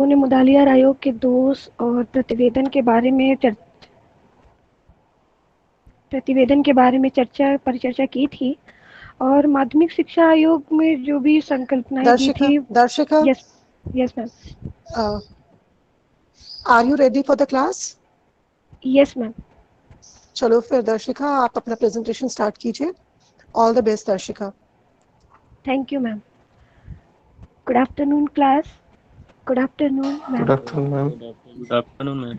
ने मुदालियार आयोग के दोष और प्रतिवेदन के बारे में परिचर्चा की थी। और माध्यमिक शिक्षा आयोग में जो भी संकल्पनाएं दी दर्शिका थी। Darshika yes, yes ma'am. Are you ready for the class? Yes ma'am. चलो फिर दर्शिका, आप अपना प्रेजेंटेशन स्टार्ट कीजिए। All the best Darshika. Thank you ma'am. Good afternoon class. Good afternoon ma'am. Good afternoon ma'am. Good afternoon ma'am.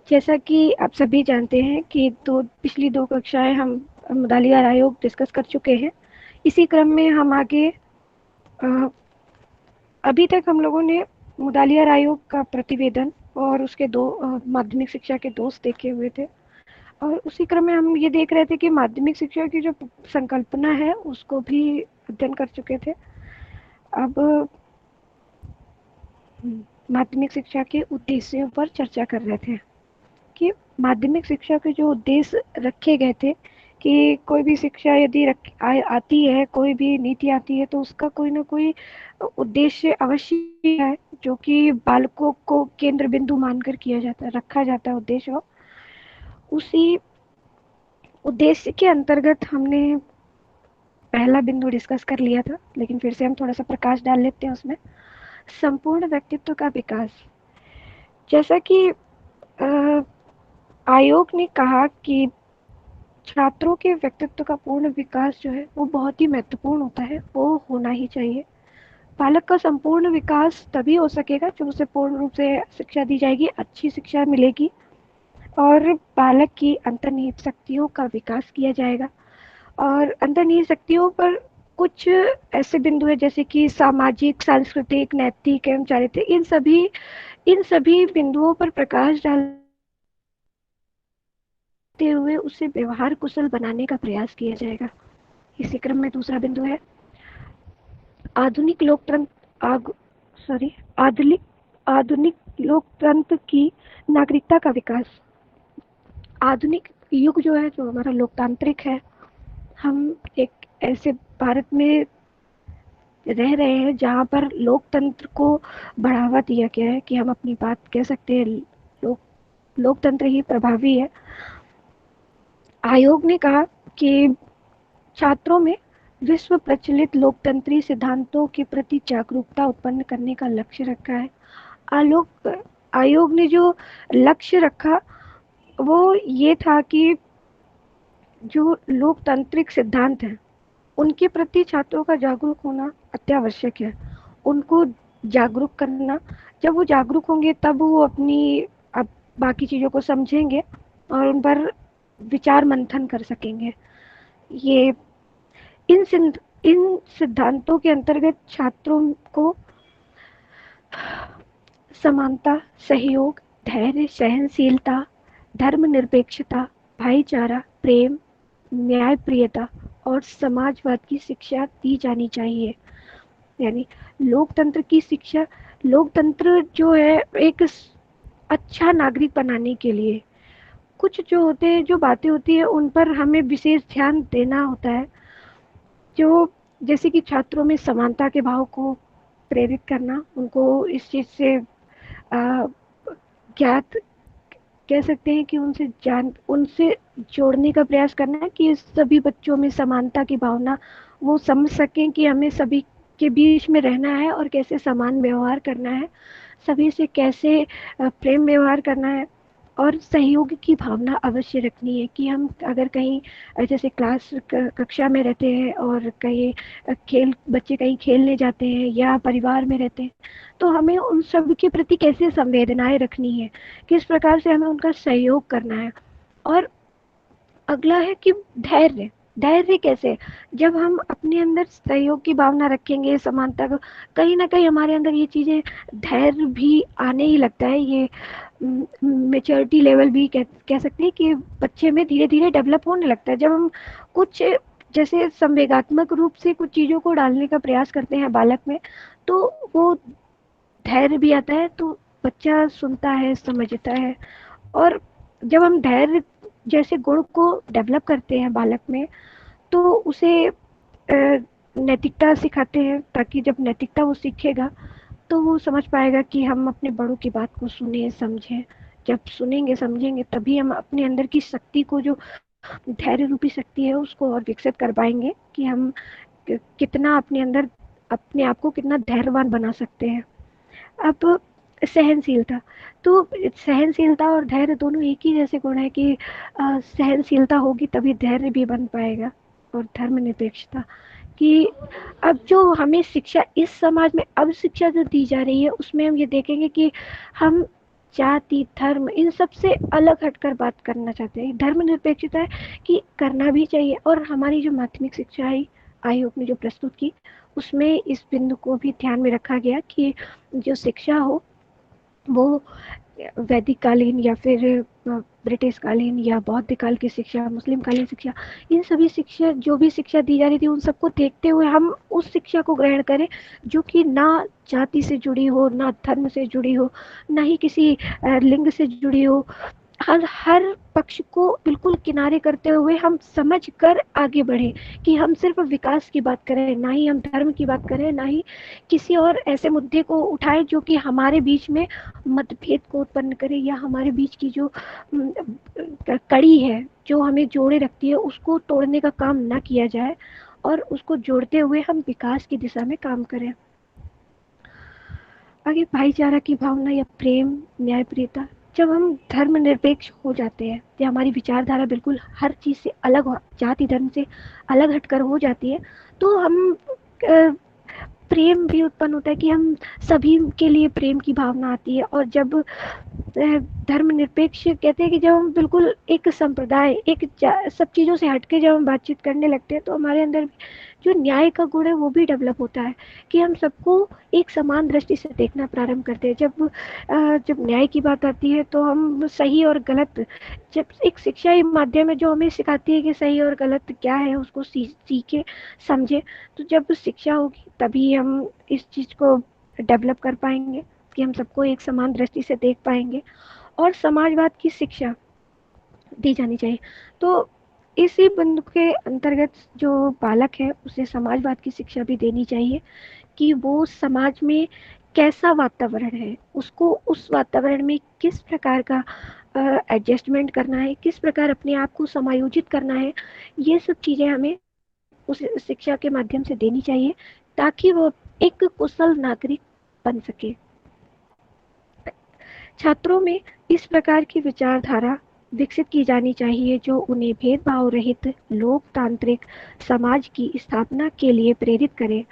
जैसा कि आप सभी जानते हैं कि पिछली 2 कक्षाएं हम मुदालियार आयोग डिस्कस कर चुके हैं। इसी क्रम में हम आगे अभी तक हम लोगों ने मुदालियार आयोग का प्रतिवेदन और उसके माध्यमिक शिक्षा के दोष देखे हुए थे। और उसी क्रम में हम ये देख रहे थे कि माध्यमिक शिक्षा की जो संकल्पना है उसको भी अध्ययन कर चुके थे। अब माध्यमिक शिक्षा के उद्देश्यों पर चर्चा कर रहे थे कि माध्यमिक शिक्षा के जो उद्देश्य रखे गए थे कि कोई भी शिक्षा यदि आती है, कोई भी नीति आती है तो उसका कोई ना कोई उद्देश्य अवश्य है जो कि बालकों को केंद्र बिंदु मानकर रखा जाता है उद्देश्य। उसी उद्देश्य के अंतर्गत हमने पहला बिंदु डिस्कस कर लिया था, लेकिन फिर से हम थोड़ा सा प्रकाश डाल लेते हैं उसमें। संपूर्ण व्यक्तित्व का विकास। जैसा कि आयोग ने कहा कि छात्रों के व्यक्तित्व का पूर्ण विकास जो है वो बहुत ही महत्वपूर्ण होता है, वो होना ही चाहिए। बालक का संपूर्ण विकास तभी हो सकेगा जब उसे पूर्ण रूप से शिक्षा दी जाएगी, अच्छी शिक्षा मिलेगी और बालक की अंतर्निहित शक्तियों का विकास किया जाएगा। और अंतर्निहित शक्तियों पर कुछ ऐसे बिंदु है जैसे कि सामाजिक, सांस्कृतिक, नैतिक एवं चारित्रिक, इन सभी बिंदुओं पर प्रकाश डालते हुए उसे व्यवहार कुशल बनाने का प्रयास किया जाएगा। इसी क्रम में दूसरा बिंदु है आधुनिक लोकतंत्र की नागरिकता का विकास। आधुनिक युग जो है, जो हमारा लोकतांत्रिक है, हम एक ऐसे भारत में रह रहे हैं जहाँ पर लोकतंत्र को बढ़ावा दिया गया है कि हम अपनी बात कह सकते हैं। लोकतंत्र ही प्रभावी है। आयोग ने कहा कि छात्रों में विश्व प्रचलित लोकतंत्री सिद्धांतों के प्रति जागरूकता उत्पन्न करने का लक्ष्य रखा है। आयोग ने जो लक्ष्य रखा वो ये था कि जो लोकतांत्रिक सिद्धांत हैं उनके प्रति छात्रों का जागरूक होना अत्यावश्यक है। उनको जागरूक करना, जब वो जागरूक होंगे तब वो अब बाकी चीज़ों को समझेंगे और उन पर विचार मंथन कर सकेंगे। ये इन सिद्धांतों के अंतर्गत छात्रों को समानता, सहयोग, धैर्य, सहनशीलता, धर्मनिरपेक्षता, भाईचारा, प्रेम, न्यायप्रियता और समाजवाद की शिक्षा दी जानी चाहिए। यानी लोकतंत्र की शिक्षा, लोकतंत्र जो है एक अच्छा नागरिक बनाने के लिए कुछ जो होते हैं, जो बातें होती है उन पर हमें विशेष ध्यान देना होता है। जो जैसे कि छात्रों में समानता के भाव को प्रेरित करना, उनको इस चीज़ से ज्ञात कह सकते हैं कि उनसे जोड़ने का प्रयास करना है कि सभी बच्चों में समानता की भावना वो समझ सकें कि हमें सभी के बीच में रहना है और कैसे समान व्यवहार करना है, सभी से कैसे प्रेम व्यवहार करना है। और सहयोग की भावना अवश्य रखनी है कि हम अगर कहीं जैसे कक्षा में रहते हैं और कहीं बच्चे कहीं खेलने जाते हैं या परिवार में रहते हैं तो हमें उन सब के प्रति कैसे संवेदनाएं रखनी है, किस प्रकार से हमें उनका सहयोग करना है। और अगला है कि धैर्य। धैर्य कैसे? जब हम अपने अंदर सहयोग की भावना रखेंगे, समानता को, कहीं ना कहीं हमारे अंदर ये चीज़ें, धैर्य भी आने ही लगता है। ये मेच्योरिटी लेवल भी कह सकते हैं कि बच्चे में धीरे धीरे डेवलप होने लगता है। जब हम कुछ जैसे संवेगात्मक रूप से कुछ चीज़ों को डालने का प्रयास करते हैं बालक में, तो वो धैर्य भी आता है, तो बच्चा सुनता है, समझता है। और जब हम धैर्य जैसे गुण को डेवलप करते हैं बालक में तो उसे नैतिकता सिखाते हैं, ताकि जब नैतिकता वो सीखेगा तो वो समझ पाएगा कि हम अपने बड़ों की बात को सुने समझें। जब सुनेंगे समझेंगे तभी हम अपने अंदर की शक्ति को, जो धैर्य रूपी शक्ति है, उसको और विकसित कर पाएंगे कि हम कितना अपने अंदर अपने आप को कितना धैर्यवान बना सकते हैं। अब सहनशीलता, तो सहनशीलता और धैर्य दोनों एक ही जैसे गुण है कि सहनशीलता होगी तभी धैर्य भी बन पाएगा। और धर्मनिरपेक्षता कि अब जो हमें शिक्षा इस समाज में, अब शिक्षा जो दी जा रही है उसमें हम ये देखेंगे कि हम जाति धर्म इन सब से अलग हटकर बात करना चाहते हैं। धर्मनिरपेक्षता है कि करना भी चाहिए, और हमारी जो माध्यमिक शिक्षा आयोग ने जो प्रस्तुत की उसमें इस बिंदु को भी ध्यान में रखा गया कि जो शिक्षा हो वो वैदिक कालीन या फिर ब्रिटिश कालीन या बौद्ध काल की शिक्षा, मुस्लिम कालीन शिक्षा, इन सभी शिक्षा, जो भी शिक्षा दी जा रही थी उन सबको देखते हुए हम उस शिक्षा को ग्रहण करें जो कि ना जाति से जुड़ी हो, ना धर्म से जुड़ी हो, ना ही किसी लिंग से जुड़ी हो। हर पक्ष को बिल्कुल किनारे करते हुए हम समझ कर आगे बढ़े कि हम सिर्फ विकास की बात करें, ना ही हम धर्म की बात करें, ना ही किसी और ऐसे मुद्दे को उठाएं जो कि हमारे बीच में मतभेद को उत्पन्न करे, या हमारे बीच की जो कड़ी है जो हमें जोड़े रखती है उसको तोड़ने का काम ना किया जाए, और उसको जोड़ते हुए हम विकास की दिशा में काम करें। आगे भाईचारा की भावना या प्रेम, न्यायप्रियता। जब हम धर्मनिरपेक्ष हो जाते हैं या हमारी विचारधारा बिल्कुल हर चीज़ से अलग हो, जाति धर्म से अलग हटकर हो जाती है, तो हम प्रेम भी उत्पन्न होता है कि हम सभी के लिए प्रेम की भावना आती है। और जब धर्मनिरपेक्ष कहते हैं कि जब हम बिल्कुल एक संप्रदाय, एक सब चीज़ों से हटके जब हम बातचीत करने लगते हैं तो हमारे अंदर जो न्याय का गुण है वो भी डेवलप होता है कि हम सबको एक समान दृष्टि से देखना प्रारंभ करते हैं। जब न्याय की बात आती है तो हम सही और गलत, जब एक शिक्षा ही माध्यम है जो हमें सिखाती है कि सही और गलत क्या है उसको सीखे समझे, तो जब शिक्षा होगी तभी हम इस चीज़ को डेवलप कर पाएंगे कि हम सबको एक समान दृष्टि से देख पाएंगे। और समाजवाद की शिक्षा दी जानी चाहिए। तो इसी बिंदु के अंतर्गत जो बालक है उसे समाजवाद की शिक्षा भी देनी चाहिए कि वो समाज में कैसा वातावरण है, उसको उस वातावरण में किस प्रकार का एडजस्टमेंट करना है, किस प्रकार अपने आप को समायोजित करना है, ये सब चीज़ें हमें उस शिक्षा के माध्यम से देनी चाहिए ताकि वो एक कुशल नागरिक बन सके। छात्रों में इस प्रकार की विचारधारा विकसित की जानी चाहिए जो उन्हें भेदभाव रहित लोकतांत्रिक समाज की स्थापना के लिए प्रेरित करे।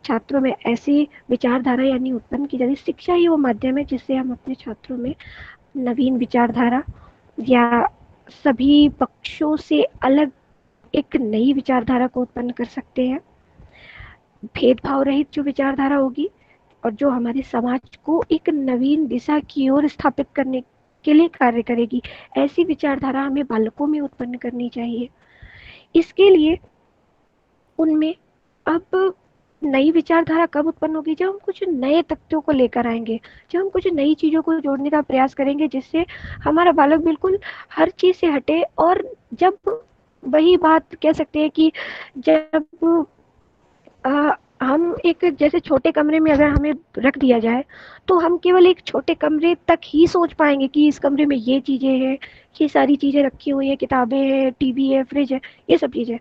छात्रों में ऐसी विचारधारा यानी उत्पन्न की जाती, शिक्षा ही वो माध्यम है जिससे हम अपने छात्रों में नवीन विचारधारा या सभी पक्षों से अलग एक नई विचारधारा को उत्पन्न कर सकते हैं। भेदभाव रहित जो विचारधारा होगी और जो हमारे समाज को एक नवीन दिशा की ओर स्थापित करने के लिए कार्य करेगी, ऐसी विचारधारा हमें बालकों में उत्पन्न करनी चाहिए। इसके लिए उनमें अब नई विचारधारा कब उत्पन्न होगी, जब हम कुछ नए तथ्यों को लेकर आएंगे, जब हम कुछ नई चीज़ों को जोड़ने का प्रयास करेंगे जिससे हमारा बालक बिल्कुल हर चीज़ से हटे। और जब वही बात कह सकते हैं कि जब हम एक जैसे छोटे कमरे में अगर हमें रख दिया जाए तो हम केवल एक छोटे कमरे तक ही सोच पाएंगे कि इस कमरे में ये चीज़ें हैं, ये सारी चीज़ें रखी हुई है, किताबें हैं, टीवी है, फ्रिज है, ये सब चीज़ें।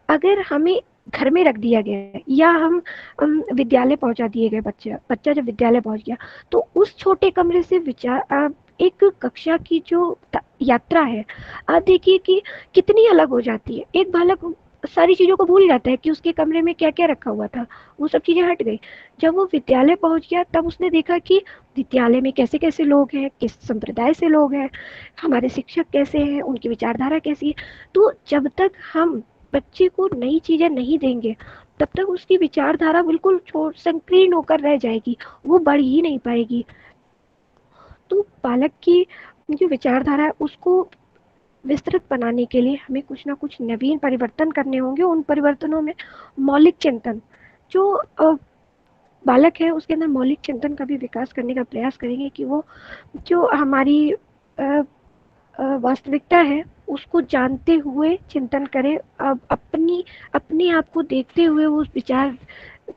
अगर हमें घर में रख दिया गया है या हम विद्यालय पहुंचा दिए गए, बच्चा जब विद्यालय पहुंच गया तो उस छोटे कमरे से विचार एक कक्षा की जो यात्रा है, आप देखिए कि कितनी अलग हो जाती है। एक बालक सारी चीज़ों को भूल जाता है कि उसके कमरे में क्या क्या रखा हुआ था, वो सब चीज़ें हट गई। जब वो विद्यालय पहुंच गया तब उसने देखा कि विद्यालय में कैसे कैसे लोग हैं, किस संप्रदाय से लोग हैं, हमारे शिक्षक कैसे हैं, उनकी विचारधारा कैसी है। तो जब तक हम बच्चे को नई चीज़ें नहीं देंगे तब तक उसकी विचारधारा बिल्कुल संकीर्ण होकर रह जाएगी, वो बढ़ ही नहीं पाएगी। तो बालक की जो विचारधारा है उसको विस्तृत बनाने के लिए हमें कुछ ना कुछ नवीन परिवर्तन करने होंगे। उन परिवर्तनों में मौलिक चिंतन, जो बालक है उसके अंदर मौलिक चिंतन का भी विकास करने का प्रयास करेंगे कि वो जो हमारी वास्तविकता है उसको जानते हुए चिंतन करे। अब अपने आप को देखते हुए वो विचार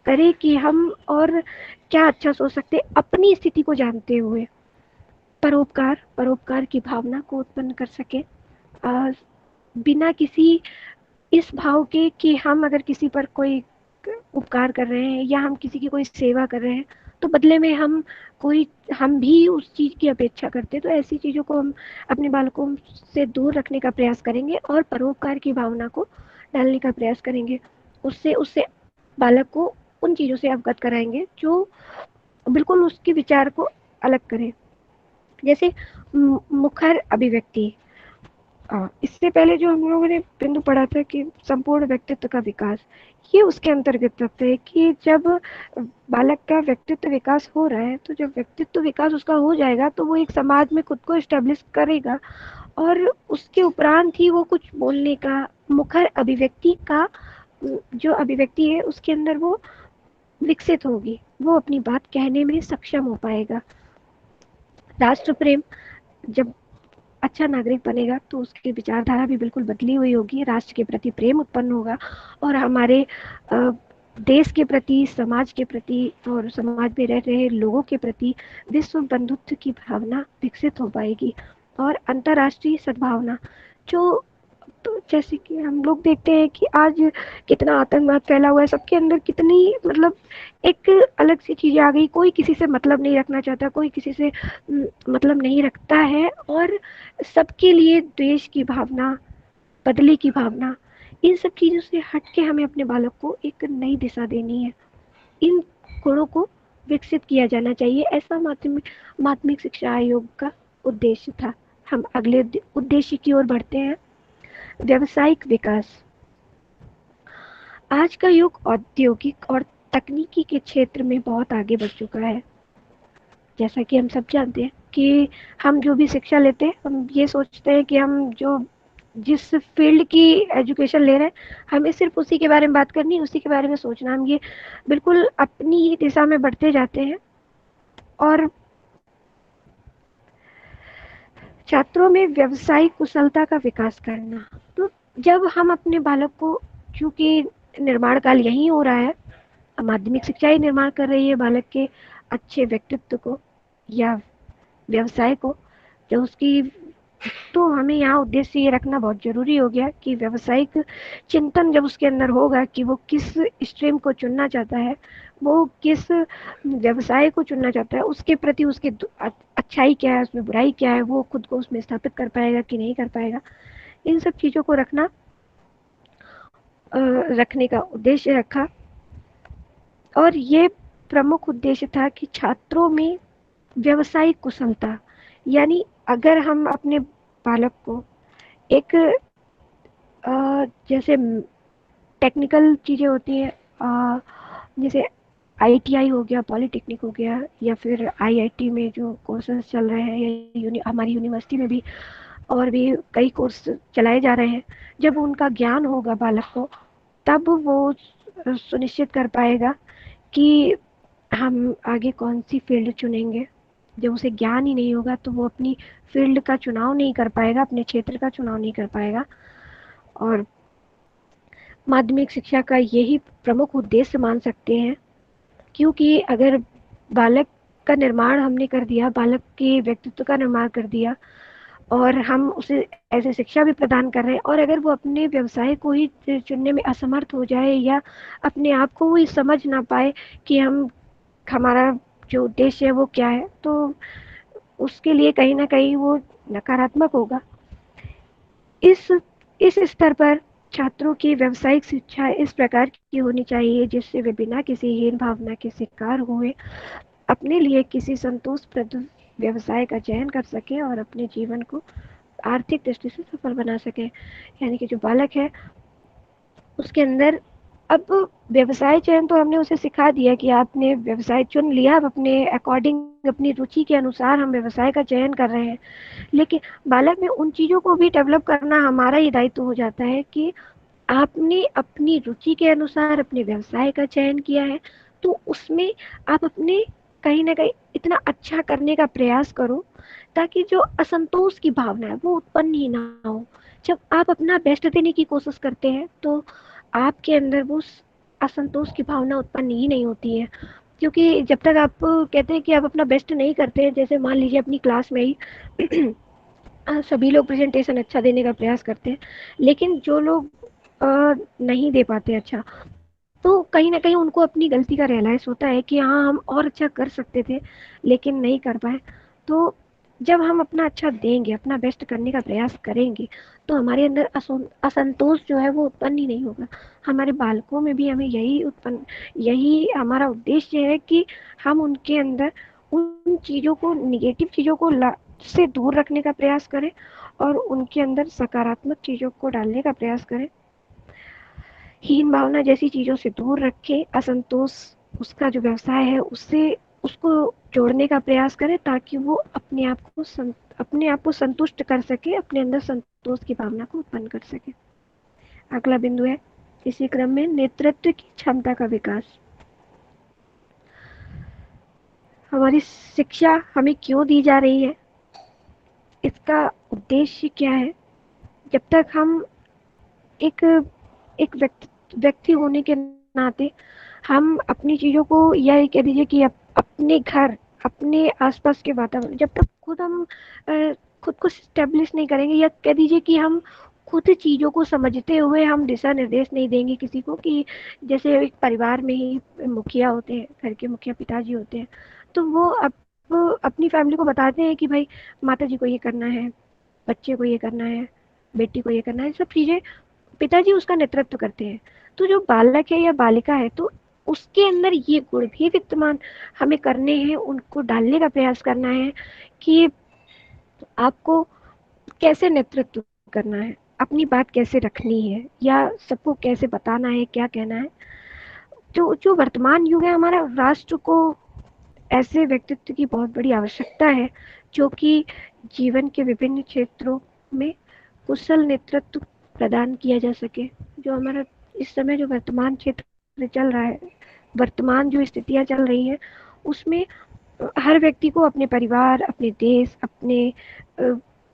करे कि हम और क्या अच्छा सोच सकते हैं अपनी स्थिति को जानते हुए। परोपकार परोपकार की भावना को उत्पन्न कर सके, बिना किसी इस भाव के कि हम अगर किसी पर कोई उपकार कर रहे हैं या हम किसी की कोई सेवा कर रहे हैं तो बदले में हम भी उस चीज की अपेक्षा करते हैं। तो ऐसी चीजों को हम अपने बालकों से दूर रखने का प्रयास करेंगे और परोपकार की भावना को डालने का प्रयास करेंगे। उससे उससे बालक को उन चीजों से अवगत कराएंगे जो बिल्कुल उसके विचार को अलग करें। जैसे मुखर अभिव्यक्ति, इससे पहले जो हम लोगों ने बिंदु पढ़ा था कि संपूर्ण व्यक्तित्व का विकास, ये उसके अंतर्गत आता है कि जब बालक का व्यक्तित्व विकास हो रहा है तो जब व्यक्तित्व विकास उसका हो जाएगा तो वो एक समाज में खुद को एस्टेब्लिश करेगा और उसके उपरांत ही वो कुछ बोलने का, मुखर अभिव्यक्ति का जो अभिव्यक्ति है उसके अंदर वो विकसित होगी, वो अपनी बात कहने में सक्षम हो पाएगा। राष्ट्र प्रेम, जब अच्छा नागरिक बनेगा तो उसकी विचारधारा भी बिल्कुल बदली हुई होगी, राष्ट्र के प्रति प्रेम उत्पन्न होगा और हमारे देश के प्रति, समाज के प्रति और समाज में रह रहे लोगों के प्रति विश्व बंधुत्व की भावना विकसित हो पाएगी। और अंतर्राष्ट्रीय सद्भावना, जो तो जैसे कि हम लोग देखते हैं कि आज कितना आतंकवाद फैला हुआ है, सबके अंदर कितनी मतलब एक अलग सी चीजें आ गई, कोई किसी से मतलब नहीं रखना चाहता, कोई किसी से मतलब नहीं रखता है और सबके लिए द्वेष की भावना, बदले की भावना, इन सब चीजों से हट के हमें अपने बालक को एक नई दिशा देनी है। इन गुणों को विकसित किया जाना चाहिए, ऐसा माध्यमिक शिक्षा आयोग का उद्देश्य था। हम अगले उद्देश्य की ओर बढ़ते हैं, व्यावसायिक विकास। आज का युग औद्योगिक और तकनीकी के क्षेत्र में बहुत आगे बढ़ चुका है। जैसा कि हम सब जानते हैं कि हम जो भी शिक्षा लेते हैं हम ये सोचते हैं कि हम जो जिस फील्ड की एजुकेशन ले रहे हैं हमें सिर्फ उसी के बारे में बात करनी, उसी के बारे में सोचना, हम ये बिल्कुल अपनी ही दिशा में बढ़ते जाते हैं। और छात्रों में व्यवसायिक कुशलता का विकास करना, तो जब हम अपने बालक को, चूंकि निर्माण काल यही हो रहा है, माध्यमिक शिक्षा ही निर्माण कर रही है बालक के अच्छे व्यक्तित्व को या व्यवसाय को, जो उसकी, तो हमें यहाँ उद्देश्य ये रखना बहुत जरूरी हो गया कि व्यवसायिक चिंतन जब उसके अंदर होगा कि वो किस स्ट्रीम को चुनना चाहता है, वो किस व्यवसाय को चुनना चाहता है, उसके प्रति उसकी अच्छाई क्या है, उसमें बुराई क्या है, वो खुद को उसमें स्थापित कर पाएगा कि नहीं कर पाएगा, इन सब चीजों को रखने का उद्देश्य रखा। और ये प्रमुख उद्देश्य था कि छात्रों में व्यवसायिक कुशलता, यानी अगर हम अपने बालक को एक जैसे टेक्निकल चीज़ें होती हैं, जैसे आईटीआई हो गया, पॉलिटेक्निक हो गया, या फिर आईआईटी में जो कोर्सेज चल रहे हैं, या हमारी यूनिवर्सिटी में भी और भी कई कोर्स चलाए जा रहे हैं, जब उनका ज्ञान होगा बालक को तब वो सुनिश्चित कर पाएगा कि हम आगे कौन सी फील्ड चुनेंगे। जब उसे ज्ञान ही नहीं होगा तो वो अपनी फील्ड का चुनाव नहीं कर पाएगा, अपने क्षेत्र का चुनाव नहीं कर पाएगा। और माध्यमिक शिक्षा का यही प्रमुख उद्देश्य मान सकते हैं, क्योंकि अगर बालक का निर्माण हमने कर दिया, बालक के व्यक्तित्व का निर्माण कर दिया और हम उसे ऐसे शिक्षा भी प्रदान कर रहे हैं, और अगर वो अपने व्यवसाय को ही चुनने में असमर्थ हो जाए या अपने आप को ही समझ ना पाए कि हमारा जो उद्देश्य है वो क्या है, तो उसके लिए कहीं ना कहीं वो नकारात्मक होगा। इस इस स्तर पर छात्रों की व्यावसायिक शिक्षा इस प्रकार की होनी चाहिए जिससे वे बिना किसी हीन भावना के शिकार हुए अपने लिए किसी संतोषप्रद व्यवसाय का चयन कर सके और अपने जीवन को आर्थिक दृष्टि से सफल बना सके। यानी कि जो बालक है उसके अंदर अब व्यवसाय चयन तो हमने उसे सिखा दिया कि आपने व्यवसाय चुन लिया, अब अपने अकॉर्डिंग, अपनी रुचि के अनुसार हम व्यवसाय का चयन कर रहे हैं, लेकिन बालक में उन चीज़ों को भी डेवलप करना हमारा ही दायित्व हो जाता है कि आपने अपनी रुचि के अनुसार अपने व्यवसाय का चयन किया है तो उसमें आप अपने कहीं ना कहीं इतना अच्छा करने का प्रयास करो ताकि जो असंतोष की भावना है वो उत्पन्न ही ना हो। जब आप अपना बेस्ट देने की कोशिश करते हैं तो आपके अंदर वो असंतोष की भावना उत्पन्न ही नहीं होती है। क्योंकि जब तक आप कहते हैं कि आप अपना बेस्ट नहीं करते हैं, जैसे मान लीजिए अपनी क्लास में ही सभी लोग प्रेजेंटेशन अच्छा देने का प्रयास करते हैं, लेकिन जो लोग नहीं दे पाते अच्छा, तो कहीं ना कहीं उनको अपनी गलती का रियलाइज होता है कि हाँ हम और अच्छा कर सकते थे लेकिन नहीं कर पाए। तो जब हम अपना अच्छा देंगे, अपना बेस्ट करने का प्रयास करेंगे, तो हमारे अंदर असंतोष जो है वो उत्पन्न ही नहीं होगा। हमारे बालकों में भी हमें यही हमारा उद्देश्य है कि हम उनके अंदर उन चीज़ों को, निगेटिव चीज़ों को से दूर रखने का प्रयास करें और उनके अंदर सकारात्मक चीज़ों को डालने का प्रयास करें। हीन भावना जैसी चीज़ों से दूर रखें, असंतोष उसका जो व्यवसाय है उससे उसको जोड़ने का प्रयास करें, ताकि वो अपने आप को संतुष्ट कर सके, अपने अंदर संतोष की भावना को उत्पन्न कर सके। अगला बिंदु है इसी क्रम में नेतृत्व की क्षमता का विकास। हमारी शिक्षा हमें क्यों दी जा रही है, इसका उद्देश्य क्या है। जब तक हम एक एक व्यक्ति होने के नाते हम अपनी चीज़ों को, या ये कह दीजिए कि अपने घर, अपने आसपास के वातावरण, जब तक खुद हम खुद को स्टेब्लिश नहीं करेंगे, या कह दीजिए कि हम खुद चीज़ों को समझते हुए हम दिशा निर्देश नहीं देंगे किसी को, कि जैसे एक परिवार में ही मुखिया होते हैं, घर के मुखिया पिताजी होते हैं, तो वो अपनी फैमिली को बताते हैं कि भाई माता जी को ये करना है, बच्चे को ये करना है, बेटी को ये करना है, सब चीज़ें पिताजी उसका नेतृत्व करते हैं। तो जो बालक है या बालिका है, तो उसके अंदर ये गुण भी विद्यमान हमें करने हैं, उनको डालने का प्रयास करना है कि आपको कैसे नेतृत्व करना है, अपनी बात कैसे रखनी है, या सबको कैसे बताना है, क्या कहना है। जो जो वर्तमान युग है हमारा, राष्ट्र को ऐसे व्यक्तित्व की बहुत बड़ी आवश्यकता है जो कि जीवन के विभिन्न क्षेत्रों में कुशल नेतृत्व प्रदान किया जा सके। जो हमारा इस समय जो वर्तमान क्षेत्र चल रहा है, वर्तमान जो स्थितियां चल रही हैं, उसमें हर व्यक्ति को अपने परिवार, अपने देश, अपने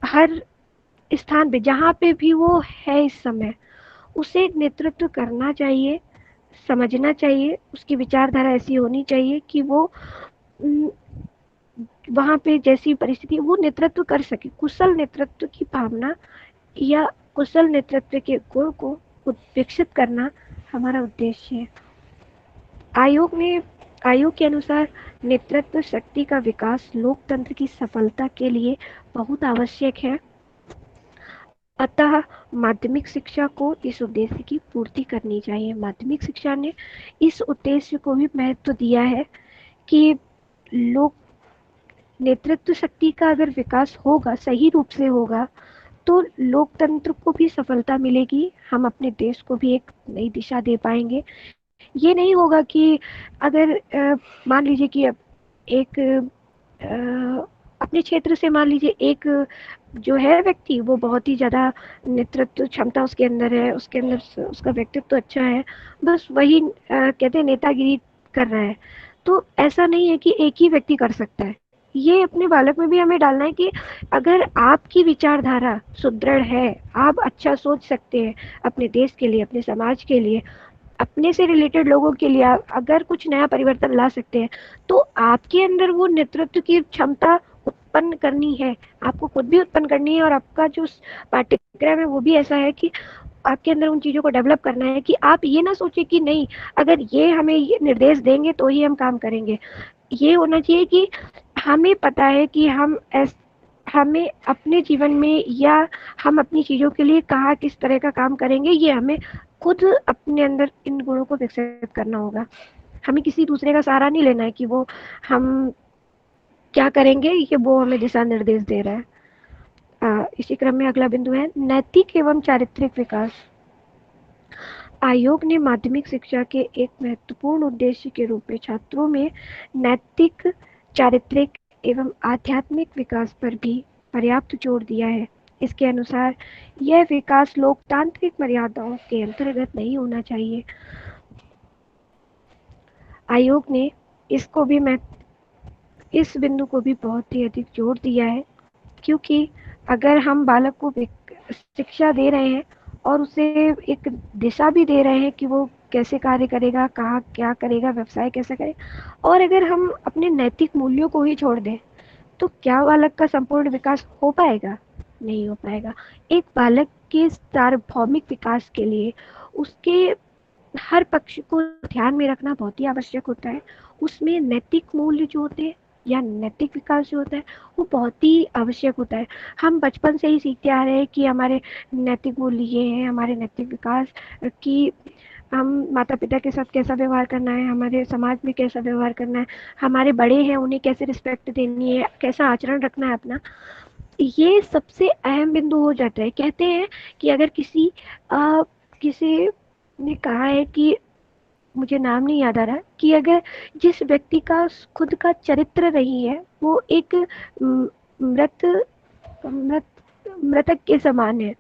हर स्थान पे जहाँ पे भी वो है इस समय, उसे नेतृत्व करना चाहिए, समझना चाहिए, उसकी विचारधारा ऐसी होनी चाहिए कि वो वहाँ पे जैसी परिस्थिति वो नेतृत्व कर सके। कुशल नेतृत्व की भावना या कुशल नेतृत्व के गुण को विकसित करना हमारा उद्देश्य है। आयोग के अनुसार नेतृत्व शक्ति का विकास लोकतंत्र की सफलता के लिए बहुत आवश्यक है। अतः माध्यमिक शिक्षा को इस उद्देश्य की पूर्ति करनी चाहिए। माध्यमिक शिक्षा ने इस उद्देश्य को भी महत्व दिया है कि लोक नेतृत्व शक्ति का अगर विकास होगा, सही रूप से होगा, तो लोकतंत्र को भी सफलता मिलेगी, हम अपने देश को भी एक नई दिशा दे पाएंगे। ये नहीं होगा कि अगर मान लीजिए कि अब एक अपने क्षेत्र से मान लीजिए एक जो है व्यक्ति, वो बहुत ही ज़्यादा नेतृत्व क्षमता उसके अंदर है, उसके अंदर उसका व्यक्तित्व तो अच्छा है, बस वही कहते हैं नेतागिरी कर रहा है। तो ऐसा नहीं है कि एक ही व्यक्ति कर सकता है। ये अपने बालक में भी हमें डालना है कि अगर आपकी विचारधारा सुदृढ़ है, आप अच्छा सोच सकते हैं अपने देश के लिए, अपने समाज के लिए, अपने से रिलेटेड लोगों के लिए, अगर कुछ नया परिवर्तन ला सकते हैं, तो आपके अंदर वो नेतृत्व की क्षमता उत्पन्न करनी है, आपको खुद भी उत्पन्न करनी है, और आपका जो पाठ्यक्रम है वो भी ऐसा है कि आपके अंदर उन चीज़ों को डेवलप करना है कि आप ये ना सोचे कि नहीं, अगर ये हमें ये निर्देश देंगे तो ही हम काम करेंगे। ये होना चाहिए कि हमें पता है कि हमें अपने जीवन में या हम अपनी चीज़ों के लिए कहाँ किस तरह का काम करेंगे, ये हमें खुद अपने अंदर इन गुणों को विकसित करना होगा। हमें किसी दूसरे का सहारा नहीं लेना है कि वो हम क्या करेंगे, ये वो हमें दिशा निर्देश दे रहा है। इसी क्रम में अगला बिंदु है नैतिक एवं चारित्रिक विकास। आयोग ने माध्यमिक शिक्षा के एक महत्वपूर्ण उद्देश्य के रूप में छात्रों में नैतिक, चारित्रिक एवं आध्यात्मिक विकास पर भी पर्याप्त जोर दिया है। इसके अनुसार यह विकास लोकतांत्रिक मर्यादाओं के अंतर्गत नहीं होना चाहिए। आयोग ने इसको भी इस बिंदु को भी बहुत ही अधिक जोर दिया है, क्योंकि अगर हम बालक को शिक्षा दे रहे हैं और उसे एक दिशा भी दे रहे हैं कि वो कैसे कार्य करेगा, कहाँ क्या करेगा, व्यवसाय कैसे करेगा। और अगर हम अपने नैतिक मूल्यों को ही छोड़ दें तो क्या बालक का संपूर्ण विकास हो पाएगा? नहीं हो पाएगा। एक बालक के सार्वभौमिक विकास के लिए उसके हर पक्ष को ध्यान में रखना बहुत ही आवश्यक होता है। उसमें नैतिक मूल्य जो होते हैं या नैतिक विकास जो होता है वो बहुत ही आवश्यक होता है। हम बचपन से ही सीखते आ रहे हैं कि हमारे नैतिक मूल्य ये हैं, हमारे नैतिक विकास की हम माता पिता के साथ कैसा व्यवहार करना है, हमारे समाज में कैसा व्यवहार करना है, हमारे बड़े हैं उन्हें कैसे रिस्पेक्ट देनी है, कैसा आचरण रखना है अपना। ये सबसे अहम बिंदु हो जाता है। कहते हैं कि अगर किसी ने कहा है कि मुझे नाम नहीं याद आ रहा कि अगर जिस व्यक्ति का खुद का चरित्र नहीं है वो एक मृत मृत मृतक के समान है।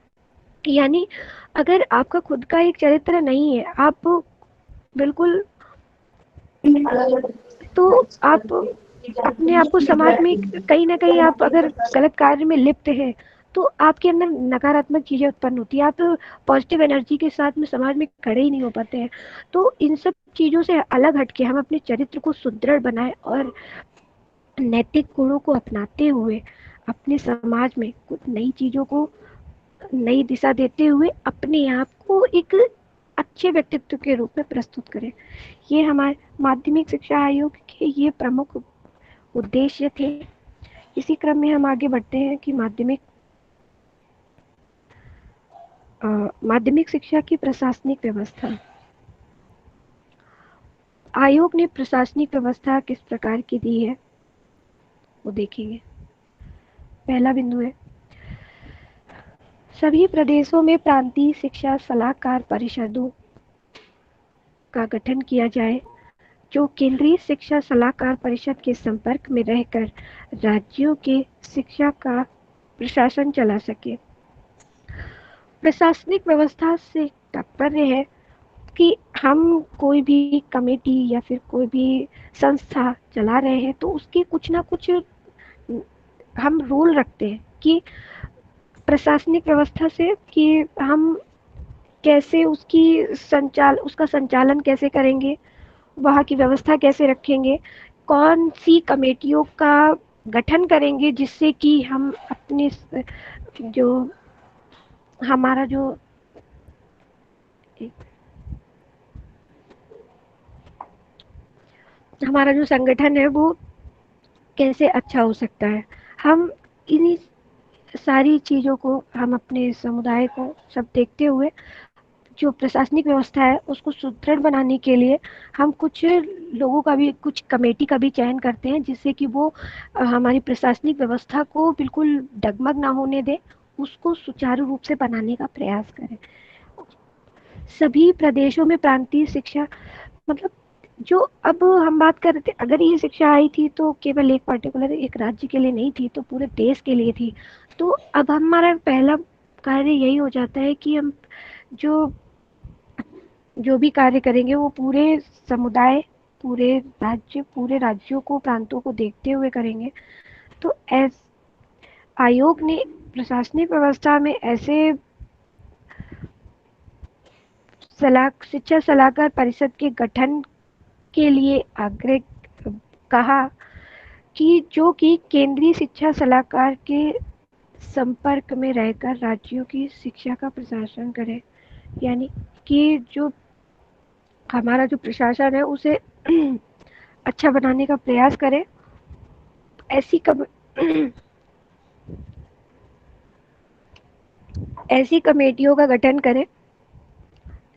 यानी अगर आपका खुद का एक चरित्र नहीं है, आप बिल्कुल, तो आप अपने आप को समाज में कहीं ना कहीं, आप अगर गलत कार्य में लिप्त हैं तो आपके अंदर नकारात्मक चीजें उत्पन्न होती है, आप पॉजिटिव एनर्जी के साथ में समाज में खड़े ही नहीं हो पाते हैं। तो इन सब चीजों से अलग हटके हम अपने चरित्र को सुदृढ़ बनाएं और नैतिक गुणों को अपनाते हुए अपने समाज में कुछ नई चीजों को नई दिशा देते हुए अपने आप को एक अच्छे व्यक्तित्व के रूप में प्रस्तुत करें। ये हमारे माध्यमिक शिक्षा आयोग के ये प्रमुख उद्देश्य थे। इसी क्रम में हम आगे बढ़ते हैं कि माध्यमिक शिक्षा की प्रशासनिक व्यवस्था। आयोग ने प्रशासनिक व्यवस्था किस प्रकार की दी है वो देखेंगे। पहला बिंदु है, सभी प्रदेशों में प्रांतीय शिक्षा सलाहकार परिषदों का गठन किया जाए जो केंद्रीय शिक्षा सलाहकार परिषद के संपर्क में रहकर राज्यों के शिक्षा का प्रशासन चला सके। प्रशासनिक व्यवस्था से तात्पर्य है कि हम कोई भी कमेटी या फिर कोई भी संस्था चला रहे हैं तो उसके कुछ ना कुछ हम रूल रखते हैं कि प्रशासनिक व्यवस्था से कि हम कैसे उसका संचालन कैसे करेंगे, वहाँ की व्यवस्था कैसे रखेंगे, कौन सी कमेटियों का गठन करेंगे जिससे कि हम अपने जो हमारा जो हमारा जो संगठन है वो कैसे अच्छा हो सकता है। हम इन्हीं सारी चीज़ों को, हम अपने समुदाय को सब देखते हुए जो प्रशासनिक व्यवस्था है उसको सुदृढ़ बनाने के लिए हम कुछ लोगों का भी, कुछ कमेटी का भी चयन करते हैं जिससे कि वो हमारी प्रशासनिक व्यवस्था को बिल्कुल डगमग ना होने दे, उसको सुचारू रूप से बनाने का प्रयास करें। सभी प्रदेशों में प्रांतीय शिक्षा, मतलब जो अब हम बात कर रहे थे, अगर ये शिक्षा आई थी तो केवल एक पर्टिकुलर एक राज्य के लिए नहीं थी, तो पूरे देश के लिए थी। तो अब हमारा पहला कार्य यही हो जाता है कि हम जो जो भी कार्य करेंगे वो पूरे समुदाय, पूरे राज्यों को, प्रांतों को देखते हुए करेंगे। तो आयोग ने प्रशासनिक व्यवस्था में ऐसे शिक्षा सलाहकार परिषद के गठन के लिए आग्रह कहा कि जो कि केंद्रीय शिक्षा सलाहकार के संपर्क में रहकर राज्यों की शिक्षा का प्रशासन करे। यानी कि जो हमारा जो प्रशासन है उसे अच्छा बनाने का प्रयास करें। ऐसी कमेटियों का गठन करें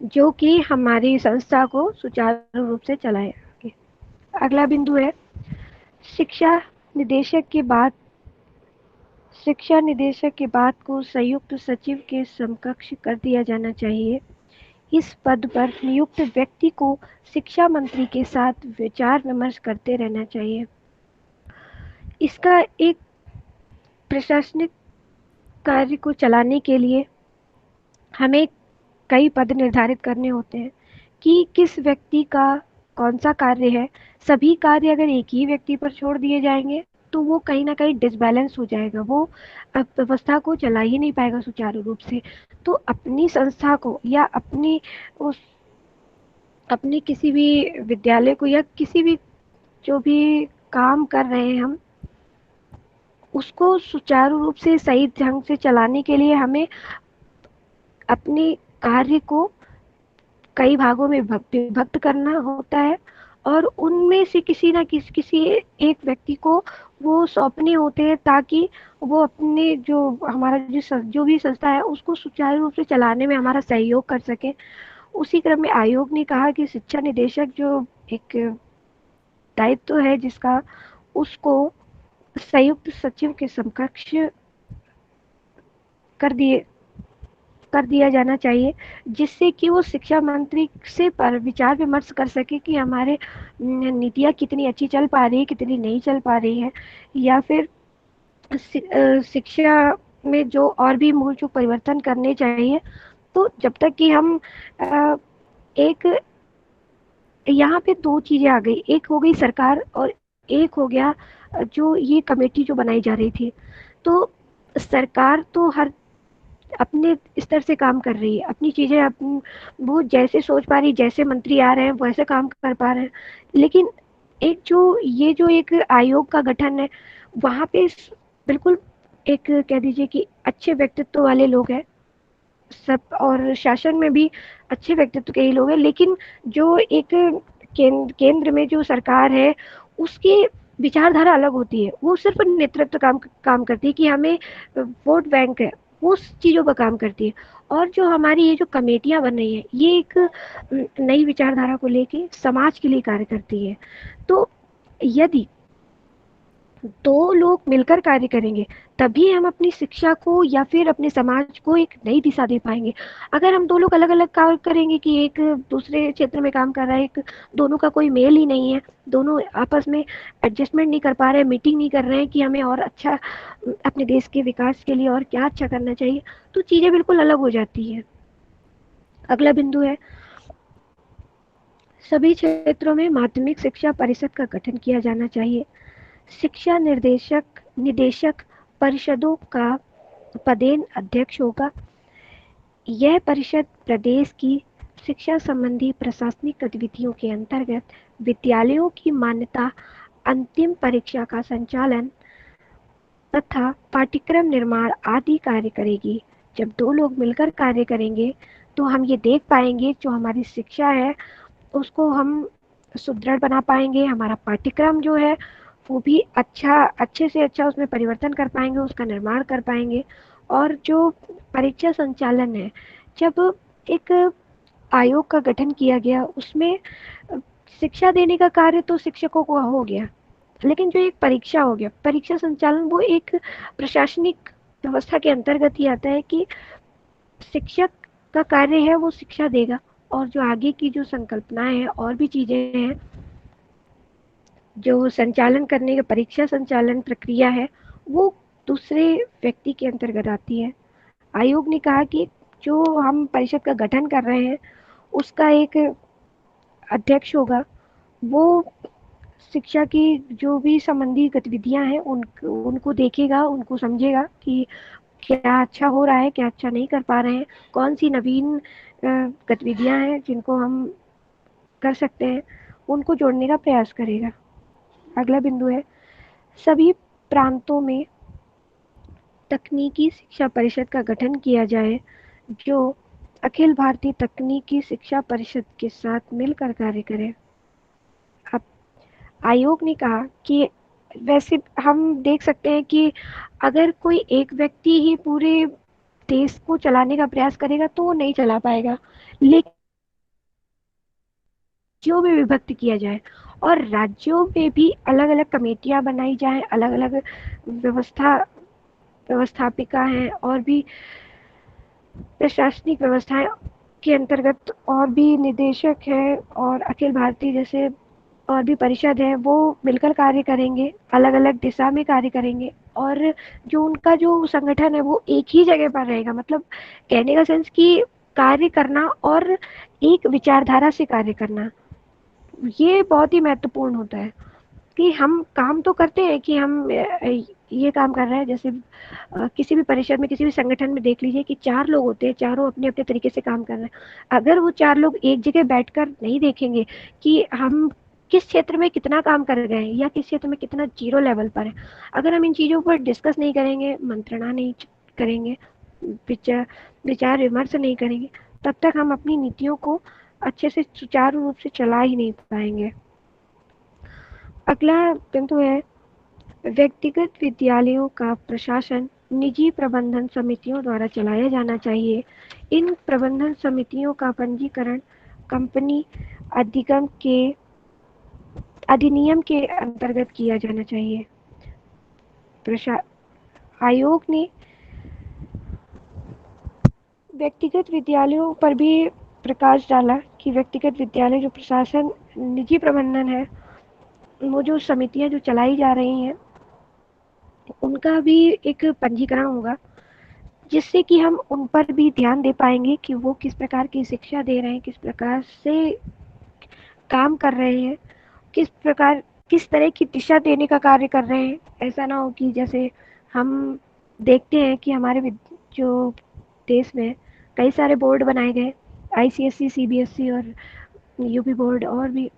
जो कि हमारी संस्था को सुचारू रूप से चलाए। अगला बिंदु है, शिक्षा निदेशक के बाद को संयुक्त सचिव के समकक्ष कर दिया जाना चाहिए। इस पद पर नियुक्त व्यक्ति को शिक्षा मंत्री के साथ विचार विमर्श करते रहना चाहिए। इसका एक प्रशासनिक कार्य को चलाने के लिए हमें कई पद निर्धारित करने होते हैं कि किस व्यक्ति का कौन सा कार्य है। सभी कार्य अगर एक ही व्यक्ति पर छोड़ दिए जाएंगे तो वो कहीं ना कहीं डिसबैलेंस हो जाएगा, वो व्यवस्था को चला ही नहीं पाएगा सुचारू रूप से। तो अपनी संस्था को या अपनी उस अपने किसी भी विद्यालय को या किसी भी जो भी काम कर रहे हैं हम, उसको सुचारू रूप से सही ढंग से चलाने के लिए हमें अपने कार्य को कई भागों में विभक्त करना होता है और उनमें से किसी ना किसी एक व्यक्ति को वो सौंपने होते हैं, ताकि वो अपने जो हमारा जो भी संस्था है उसको सुचारू रूप से चलाने में हमारा सहयोग कर सके। उसी क्रम में आयोग ने कहा कि शिक्षा निदेशक जो एक दायित्व है जिसका, उसको संयुक्त सचिव के समकक्ष कर दिए कर दिया जाना चाहिए, जिससे कि वो शिक्षा मंत्री से पर विचार विमर्श कर सके कि हमारे नीतियाँ कितनी अच्छी चल पा रही है, कितनी नहीं चल पा रही है, या फिर शिक्षा में जो और भी मूल जो परिवर्तन करने चाहिए। तो जब तक कि हम एक यहाँ पे दो चीजें आ गई, एक हो गई सरकार और एक हो गया जो ये कमेटी जो बनाई जा रही थी। तो सरकार तो हर अपने स्तर से काम कर रही है, अपनी चीजें वो जैसे सोच पा रही, जैसे मंत्री आ रहे हैं वैसे काम कर पा रहे हैं। लेकिन एक जो ये जो एक आयोग का गठन है, वहां पे बिल्कुल एक कह दीजिए कि अच्छे व्यक्तित्व वाले लोग हैं सब, और शासन में भी अच्छे व्यक्तित्व के ही लोग हैं। लेकिन जो एक केंद्र में जो सरकार है, उसकी विचारधारा अलग होती है। वो सिर्फ नेतृत्व काम काम करती है कि हमें वोट बैंक है, उस चीज़ों पर काम करती है। और जो हमारी ये जो कमेटियां बन रही है, ये एक नई विचारधारा को लेके समाज के लिए कार्य करती है। तो यदि दो लोग मिलकर कार्य करेंगे, तभी हम अपनी शिक्षा को या फिर अपने समाज को एक नई दिशा दे पाएंगे। अगर हम दो लोग अलग अलग कार्य करेंगे कि एक दूसरे क्षेत्र में काम कर रहा है, एक दोनों का कोई मेल ही नहीं है, दोनों आपस में एडजस्टमेंट नहीं कर पा रहे हैं, मीटिंग नहीं कर रहे हैं कि हमें और अच्छा अपने देश के विकास के लिए और क्या अच्छा करना चाहिए, तो चीज़ें बिल्कुल अलग हो जाती है। अगला बिंदु है, सभी क्षेत्रों में माध्यमिक शिक्षा परिषद का गठन किया जाना चाहिए। शिक्षा निदेशक परिषदों का पदेन अध्यक्ष होगा। यह परिषद प्रदेश की शिक्षा संबंधी प्रशासनिक गतिविधियों के अंतर्गत विद्यालयों की मान्यता, अंतिम परीक्षा का संचालन तथा पाठ्यक्रम निर्माण आदि कार्य करेगी। जब दो लोग मिलकर कार्य करेंगे तो हम ये देख पाएंगे जो हमारी शिक्षा है उसको हम सुदृढ़ बना पाएंगे, हमारा पाठ्यक्रम जो है वो भी अच्छे से अच्छा उसमें परिवर्तन कर पाएंगे, उसका निर्माण कर पाएंगे। और जो परीक्षा संचालन है, जब एक आयोग का गठन किया गया, उसमें शिक्षा देने का कार्य तो शिक्षकों को हो गया, लेकिन जो एक परीक्षा हो गया, परीक्षा संचालन वो एक प्रशासनिक व्यवस्था के अंतर्गत ही आता है कि शिक्षक का कार्य है वो शिक्षा देगा, और जो आगे की जो संकल्पनाएं हैं और भी चीजें हैं जो संचालन करने का परीक्षा संचालन प्रक्रिया है, वो दूसरे व्यक्ति के अंतर्गत आती है। आयोग ने कहा कि जो हम परिषद का गठन कर रहे हैं उसका एक अध्यक्ष होगा, वो शिक्षा की जो भी संबंधी गतिविधियां हैं उनको देखेगा, उनको समझेगा कि क्या अच्छा हो रहा है, क्या अच्छा नहीं कर पा रहे हैं, कौन सी नवीन गतिविधियां हैं जिनको हम कर सकते हैं, उनको जोड़ने का प्रयास करेगा। अगला बिंदु है, सभी प्रांतों में तकनीकी शिक्षा परिषद का गठन किया जाए, जो अखिल भारतीय तकनीकी शिक्षा परिषद के साथ मिलकर कार्य करे। अब आयोग ने कहा कि वैसे हम देख सकते हैं कि अगर कोई एक व्यक्ति ही पूरे देश को चलाने का प्रयास करेगा तो वो नहीं चला पाएगा, लेकिन राज्यों में विभक्त किया जाए और राज्यों में भी अलग अलग कमेटियां बनाई जाए, अलग अलग व्यवस्थापिका हैं और भी प्रशासनिक व्यवस्थाएं के अंतर्गत और भी निदेशक हैं और अखिल भारतीय जैसे और भी परिषद है, वो मिलकर कार्य करेंगे, अलग अलग दिशा में कार्य करेंगे, और जो उनका जो संगठन है वो एक ही जगह पर रहेगा। मतलब कहने का सेंस कि कार्य करना और एक विचारधारा से कार्य करना, ये बहुत ही महत्वपूर्ण होता है कि हम काम तो करते हैं कि हम ये काम कर रहा है। जैसे किसी भी परिषद में, किसी भी संगठन में देख लीजिए कि 4 लोग होते हैं, चारों अपने-अपने तरीके से काम कर रहे हैं। अगर वो 4 लोग एक जगह बैठकर नहीं देखेंगे कि हम किस क्षेत्र में कितना काम कर गए हैं या किस क्षेत्र में कितना ज़ीरो लेवल पर है, अगर हम इन चीज़ों पर डिस्कस नहीं करेंगे, मंत्रणा नहीं करेंगे, विचार विचार विमर्श नहीं करेंगे, तब तक हम अपनी नीतियों को अच्छे से सुचारू रूप से चला ही नहीं पाएंगे। अगला बिंदु है, व्यक्तिगत विद्यालयों का प्रशासन निजी प्रबंधन समितियों द्वारा चलाया जाना चाहिए। इन प्रबंधन समितियों का पंजीकरण कंपनी अधिनियम के अंतर्गत किया जाना चाहिए। आयोग ने व्यक्तिगत विद्यालयों पर भी प्रकाश डाला कि व्यक्तिगत विद्यालय जो प्रशासन निजी प्रबंधन है, वो जो समितियां जो चलाई जा रही हैं, उनका भी एक पंजीकरण होगा, जिससे कि हम उन पर भी ध्यान दे पाएंगे कि वो किस प्रकार की शिक्षा दे रहे हैं, किस प्रकार से काम कर रहे हैं, किस तरह की दिशा देने का कार्य कर रहे हैं। ऐसा ना हो कि जैसे हम देखते हैं कि हमारे जो देश में कई सारे बोर्ड बनाए गए, आईसीएसई, सीबीएसई और यूपी बोर्ड और भी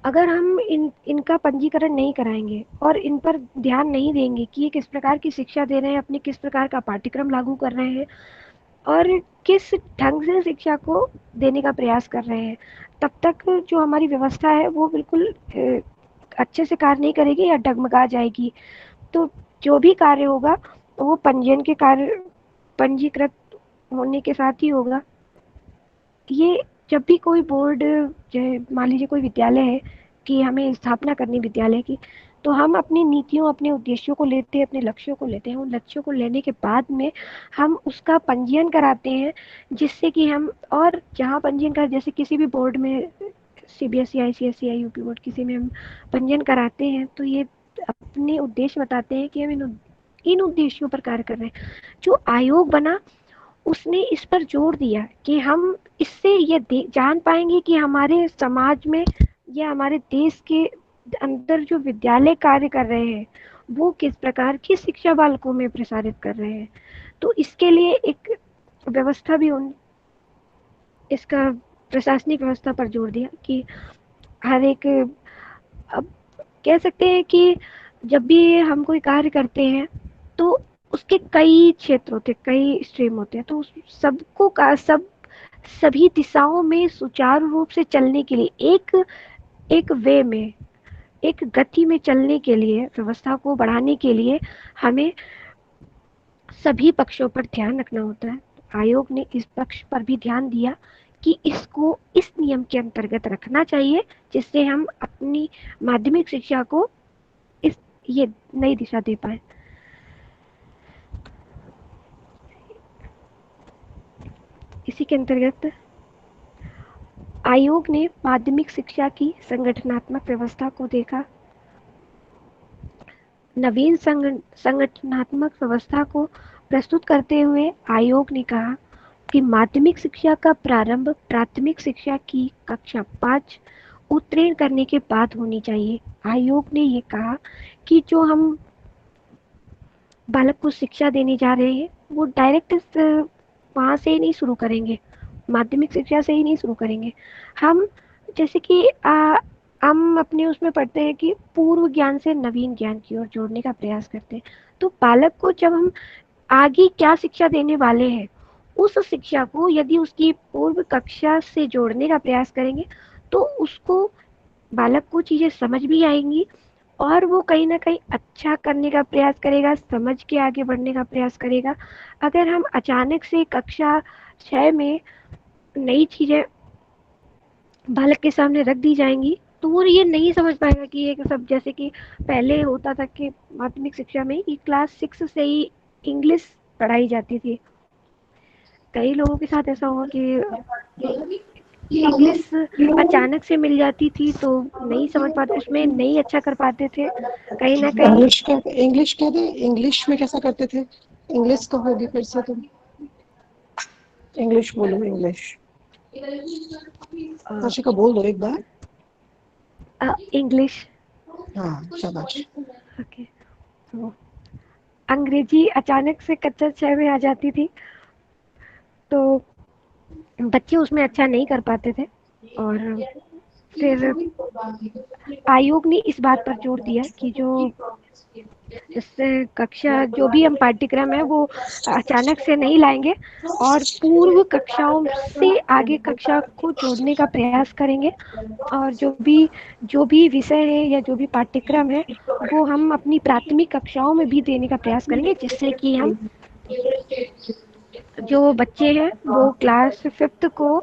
अगर हम इनका पंजीकरण नहीं कराएंगे और इन पर ध्यान नहीं देंगे कि ये किस प्रकार की शिक्षा दे रहे हैं, अपने किस प्रकार का पाठ्यक्रम लागू कर रहे हैं और किस ढंग से शिक्षा को देने का प्रयास कर रहे हैं, तब तक जो हमारी व्यवस्था है वो बिल्कुल अच्छे से कार्य नहीं करेगी या डगमगा जाएगी। तो जो भी कार्य होगा वो पंजीकृत होने के साथ ही होगा। ये जब भी कोई बोर्ड, मान लीजिए कोई विद्यालय है कि हमें स्थापना करनी विद्यालय की, तो हम अपनी नीतियों, अपने उद्देश्यों को लेते हैं, अपने लक्ष्यों को लेते हैं। उन लक्ष्यों को लेने के बाद में हम उसका पंजीयन कराते हैं, जिससे कि हम, और जहाँ पंजीयन कर, जैसे किसी भी बोर्ड में, सीबीएसई, आईसीएसई या यूपी बोर्ड, किसी में हम पंजीयन कराते हैं तो ये अपने उद्देश्य बताते हैं कि हम इन उद्देश्यों पर कार्य कर रहे हैं। जो आयोग बना उसने इस पर जोर दिया कि हम इससे ये जान पाएंगे कि हमारे समाज में या हमारे देश के अंदर जो विद्यालय कार्य कर रहे हैं वो किस प्रकार की शिक्षा बालकों में प्रसारित कर रहे हैं। तो इसके लिए एक व्यवस्था भी इसका प्रशासनिक व्यवस्था पर जोर दिया कि हर एक, अब कह सकते हैं कि जब भी हम कोई कार्य करते हैं तो उसके कई क्षेत्र होते हैं, कई स्ट्रीम होते हैं, तो सबको का सभी दिशाओं में सुचारू रूप से चलने के लिए एक एक वे में, एक गति में चलने के लिए, व्यवस्था को बढ़ाने के लिए हमें सभी पक्षों पर ध्यान रखना होता है। आयोग ने इस पक्ष पर भी ध्यान दिया कि इसको इस नियम के अंतर्गत रखना चाहिए, जिससे हम अपनी माध्यमिक शिक्षा को ये नई दिशा दे पाए। इसी के अंतर्गत आयोग ने माध्यमिक शिक्षा की संगठनात्मक व्यवस्था को देखा। नवीन संगठनात्मक व्यवस्था को प्रस्तुत करते हुए आयोग ने कहा कि माध्यमिक शिक्षा का प्रारंभ प्राथमिक शिक्षा की कक्षा 5 उत्तीर्ण करने के बाद होनी चाहिए। आयोग ने ये कहा कि जो हम बालक को शिक्षा देने जा रहे हैं वो डायरेक्ट वहाँ से ही नहीं शुरू करेंगे, माध्यमिक शिक्षा से ही नहीं शुरू करेंगे। हम जैसे कि हम अपने उसमें पढ़ते हैं कि पूर्व ज्ञान से नवीन ज्ञान की ओर जोड़ने का प्रयास करते हैं। तो बालक को जब हम आगे क्या शिक्षा देने वाले हैं, उस शिक्षा को यदि उसकी पूर्व कक्षा से जोड़ने का प्रयास करेंगे तो उसको, बालक को चीज़ें समझ भी आएंगी और वो कहीं ना कहीं अच्छा करने का प्रयास करेगा, समझ के आगे बढ़ने का प्रयास करेगा। अगर हम अचानक से कक्षा 6 में नई चीज़ें बालक के सामने रख दी जाएंगी तो वो ये नहीं समझ पाएगा कि ये सब, जैसे कि पहले होता था कि माध्यमिक शिक्षा में कि क्लास 6 से ही इंग्लिश पढ़ाई जाती थी। कई लोगों के साथ ऐसा हुआ कि इंग्लिश अचानक से मिल जाती थी तो नहीं समझ पाते, उसमें नहीं अच्छा कर पाते थे, कहीं ना कहीं। इंग्लिश कह दे, इंग्लिश में कैसा करते थे? इंग्लिश कहोगी फिर से तुम? इंग्लिश बोलो, इंग्लिश आशिका बोल दो एक बार। इंग्लिश हाँ शाबाश। ओके, तो अंग्रेजी अचानक से कक्षा 6 में आ जाती थी, तो बच्चे उसमें अच्छा नहीं कर पाते थे। और फिर आयोग ने इस बात पर जोर दिया कि जो इससे कक्षा जो भी हम पाठ्यक्रम है वो अचानक से नहीं लाएंगे, और पूर्व कक्षाओं से आगे कक्षा को जोड़ने का प्रयास करेंगे। और जो भी विषय है या जो भी पाठ्यक्रम है वो हम अपनी प्राथमिक कक्षाओं में भी देने का प्रयास करेंगे, जिससे कि हम जो बच्चे हैं वो क्लास 5th को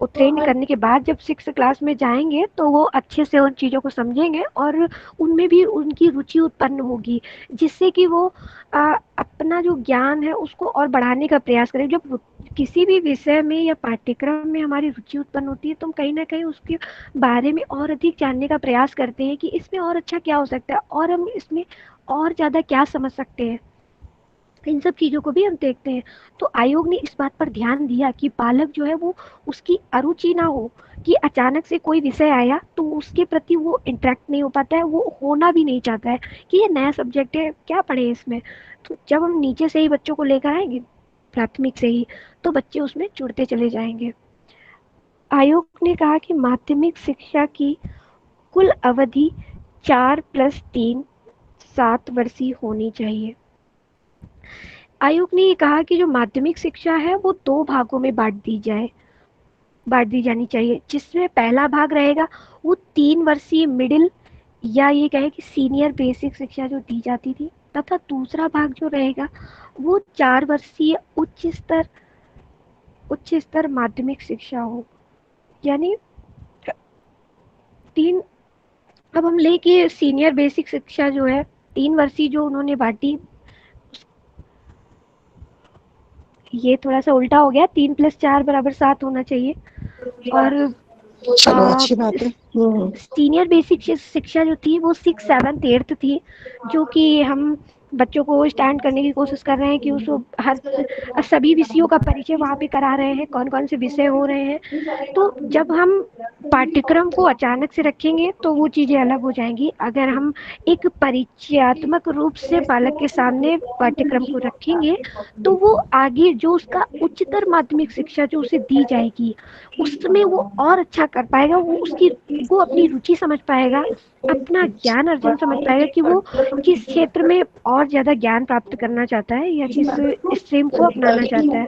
उत्तीर्ण करने के बाद जब 6th क्लास में जाएंगे तो वो अच्छे से उन चीज़ों को समझेंगे और उनमें भी उनकी रुचि उत्पन्न होगी, जिससे कि वो अपना जो ज्ञान है उसको और बढ़ाने का प्रयास करें। जब किसी भी विषय में या पाठ्यक्रम में हमारी रुचि उत्पन्न होती है तो हम कहीं ना कहीं उसके बारे में और अधिक जानने का प्रयास करते हैं कि इसमें और अच्छा क्या हो सकता है और हम इसमें और ज़्यादा क्या समझ सकते हैं। इन सब चीज़ों को भी हम देखते हैं। तो आयोग ने इस बात पर ध्यान दिया कि बालक जो है वो उसकी अरुचि ना हो, कि अचानक से कोई विषय आया तो उसके प्रति वो इंटरेक्ट नहीं हो पाता है, वो होना भी नहीं चाहता है कि ये नया सब्जेक्ट है क्या पढ़े इसमें। तो जब हम नीचे से ही बच्चों को लेकर आएंगे प्राथमिक से ही, तो बच्चे उसमें जुड़ते चले जाएंगे। आयोग ने कहा कि माध्यमिक शिक्षा की कुल अवधि 4+3 7 वर्षीय होनी चाहिए। आयोग ने ये कहा कि जो माध्यमिक शिक्षा है वो 2 भागों में बांट दी जानी चाहिए, जिसमें पहला भाग रहेगा वो 3 वर्षीय मिडिल या ये कहे कि सीनियर बेसिक शिक्षा जो दी जाती थी, तथा दूसरा भाग जो रहेगा वो 4 वर्षीय उच्च स्तर माध्यमिक शिक्षा हो। यानी तीन, अब हम लेके सीनियर बेसिक शिक्षा जो है 3 वर्षीय जो उन्होंने बांटी, ये थोड़ा सा उल्टा हो गया, 3+4 = 7 होना चाहिए। और चलो अच्छी बात है। सीनियर बेसिक शिक्षा जो थी वो 6, 7, 8 थी, जो कि हम बच्चों को स्टैंड करने की कोशिश कर रहे हैं कि उसको हर सभी विषयों का परिचय वहाँ पे करा रहे हैं, कौन कौन से विषय हो रहे हैं। तो जब हम पाठ्यक्रम को अचानक से रखेंगे तो वो चीज़ें अलग हो जाएंगी। अगर हम एक परिचयात्मक रूप से बालक के सामने पाठ्यक्रम को रखेंगे तो वो आगे जो उसका उच्चतर माध्यमिक शिक्षा जो उसे दी जाएगी उसमें वो और अच्छा कर पाएगा, वो अपनी रुचि समझ पाएगा, अपना ज्ञान अर्जन समझ पाएगा कि वो किस क्षेत्र में और ज़्यादा ज्ञान प्राप्त करना चाहता है या किस स्ट्रीम को अपनाना चाहता है।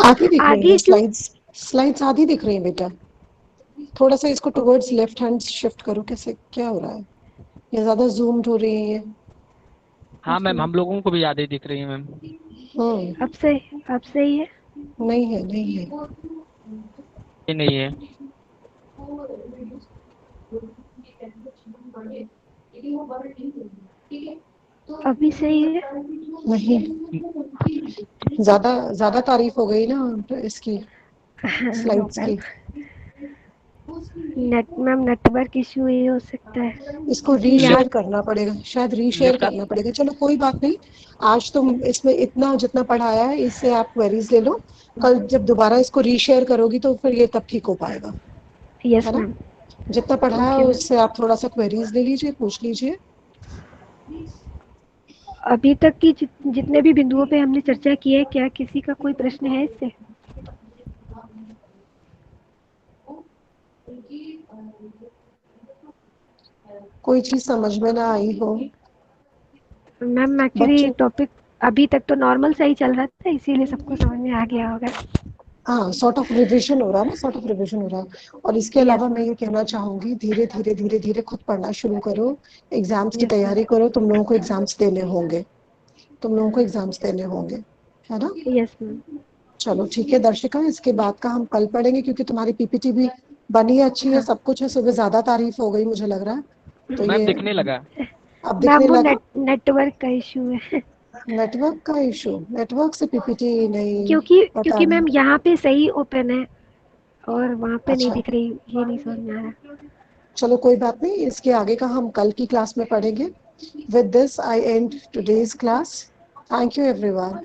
आधी दिख रही है आगे जो स्लाइड्स आधी दिख रही है बेटा, थोड़ा सा इसको टुवर्ड्स लेफ्ट हैंड शिफ्ट करो। कैसे क्या हो रहा है, ये ज्यादा जूम्ड हो रही है ये? हाँ मैम, हम लोगों को भी यादें दिख रही है मैम। अब सही है। नहीं है, नहीं है। ये नहीं है। अभी सही है। नहीं, ज्यादा तारीफ हो गई ना इसकी, नो स्लाइड्स मैम, की। नेटवर्क इशू ये हो सकता है। इसको रीशेयर करना पड़ेगा, शायद रीशेयर करना पड़ेगा। चलो कोई बात नहीं, आज तुम इसमें इतना जितना पढ़ाया है इससे आप क्वेरीज ले लो, कल जब दोबारा इसको रीशेयर करोगी तो फिर ये तब ठीक हो पाएगा। यस है ना? मैम। जितना पढ़ाया ओके मैम। उससे आप थोड़ा सा क्वेरीज ले लीजिए, पूछ लीजिए। अभी तक की जितने भी बिंदुओं पे हमने चर्चा की है, क्या किसी का कोई प्रश्न है इससे? कोई चीज समझ में ना आई हो? मैम एक्चुअली बच्चों, टॉपिक अभी तक तो नॉर्मल सा ही चल रहा था, इसीलिए सबको समझ में आ गया होगा। हाँ सॉर्ट ऑफ रिविजन हो रहा है ना, सॉर्ट ऑफ रिविजन हो रहा है। और इसके यस अलावा मैं मैम। ये कहना चाहूंगी, धीरे धीरे धीरे धीरे खुद पढ़ना शुरू करो, एग्जाम्स की यस मैम। तैयारी करो। तुम लोगों को एग्जाम्स देने होंगे, तुम लोगों को एग्जाम्स देने होंगे, है ना? Yes ma'am. चलो ठीक है दर्शिका, इसके बाद का हम कल पढ़ेंगे, क्योंकि तुम्हारी पीपीटी भी बनी है, अच्छी है, हाँ सब कुछ है। सुबह ज्यादा तारीफ हो गई मुझे लग रहा है, तो मैम ये दिखने लगा। अब दिखने मैम वो लगा। नेटवर्क का इशू है। नेटवर्क का इशू? नेटवर्क से पीपीटी नहीं, क्योंकि पता क्योंकि नहीं। मैम यहाँ पे सही ओपन है और वहाँ पे नहीं अच्छा दिख रही, ये नहीं समझ में आ रहा। चलो कोई बात नहीं, इसके आगे का हम कल की क्लास में पढ़ेंगे। With this I and today's class. Thank you everyone.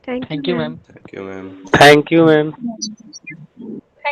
Thank you thank you ma'am. Ma'am. Thank you ma'am. Thank you ma'am.